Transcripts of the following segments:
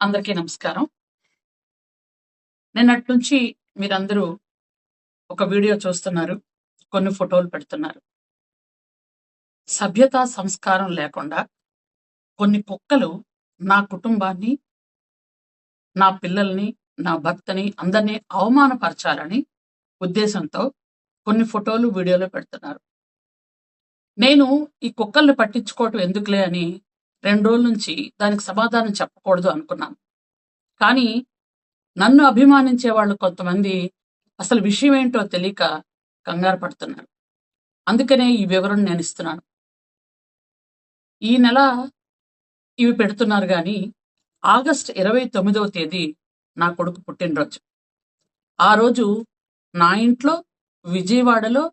అందరికీ నమస్కారం. నిన్నటి నుంచి మీరందరూ ఒక వీడియో చూస్తున్నారు. కొన్ని ఫోటోలు పెడుతున్నారు. సభ్యత, సంస్కారం లేకుండా కొన్ని కుక్కలు నా కుటుంబాన్ని, నా పిల్లల్ని, నా భర్తని అందరినీ అవమానపరచాలని ఉద్దేశంతో కొన్ని ఫోటోలు, వీడియోలు పెడుతున్నారు. నేను ఈ కుక్కల్ని పట్టించుకోవటం ఎందుకులే అని 2 రోజుల నుంచి దానికి సమాధానం చెప్పకూడదు అనుకున్నాను. కానీ నన్ను అభిమానించే వాళ్ళు కొంతమంది అసలు విషయం ఏంటో తెలియక కంగారు పడుతున్నారు. అందుకనే ఈ వివరణ నేను ఇస్తున్నాను. ఈ నెల ఇవి పెడుతున్నారు కానీ ఆగస్టు 29వ తేదీ నా కొడుకు పుట్టినరోజు. ఆ రోజు నా ఇంట్లో విజయవాడలో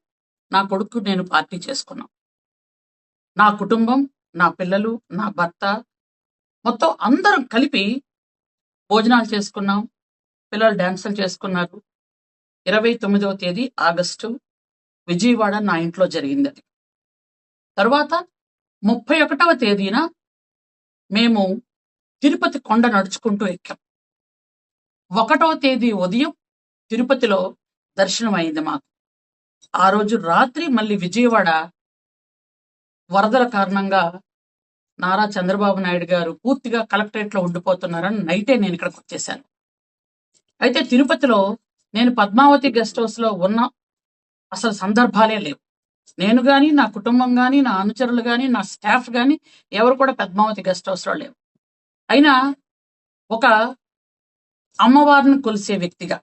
నా కొడుకు నేను పార్టీ చేసుకున్నాం. నా కుటుంబం, నా పిల్లలు, నా భర్త మొత్తం అందరం కలిపి భోజనాలు చేసుకున్నాం. పిల్లలు డాన్సులు చేసుకున్నారు. 29వ తేదీ ఆగస్టు విజయవాడ నా ఇంట్లో జరిగింది అది. తర్వాత 31వ తేదీన మేము తిరుపతి కొండ నడుచుకుంటూ ఎక్కాం. 1వ తేదీ ఉదయం తిరుపతిలో దర్శనం అయింది మాకు. ఆ రోజు రాత్రి మళ్ళీ విజయవాడ వరదల కారణంగా నారా చంద్రబాబు నాయుడు గారు పూర్తిగా కలెక్టరేట్లో ఉండిపోతున్నారని నైటే నేను ఇక్కడికి వచ్చేసాను. అయితే తిరుపతిలో నేను పద్మావతి గెస్ట్ హౌస్లో ఉన్న అసలు సందర్భాలే లేవు. నేను కానీ, నా కుటుంబం కానీ, నా అనుచరులు కానీ, నా స్టాఫ్ కానీ ఎవరు కూడా పద్మావతి గెస్ట్ హౌస్లో లేవు. అయినా ఒక అమ్మవారిని కొలిసే వ్యక్తిగా,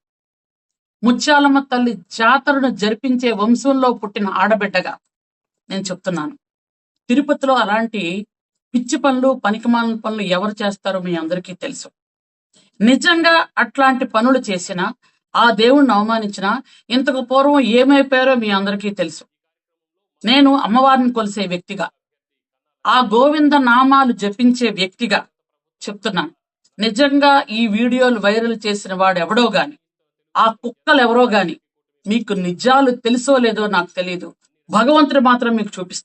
ముత్యాలమ్మ తల్లి జాతరను జరిపించే వంశంలో పుట్టిన ఆడబిడ్డగా నేను చెప్తున్నాను. తిరుపతిలో అలాంటి పిచ్చి పనులు, పనికిమాలిన పనులు ఎవరు చేస్తారో మీ అందరికీ తెలుసు. నిజంగా అట్లాంటి పనులు చేసినా, ఆ దేవుణ్ణి అవమానించినా ఇంతకు పూర్వం ఏమైపోయారో మీ అందరికీ తెలుసు. నేను అమ్మవారిని కొలిసే వ్యక్తిగా, ఆ గోవింద నామాలు జపించే వ్యక్తిగా చెప్తున్నాను. నిజంగా ఈ వీడియోలు వైరల్ చేసిన వాడు ఎవడో గాని, ఆ కుక్కలు ఎవరో గాని, మీకు నిజాలు తెలుసో లేదో నాకు తెలియదు. భగవంతుడు మాత్రం మీకు చూపిస్తాను.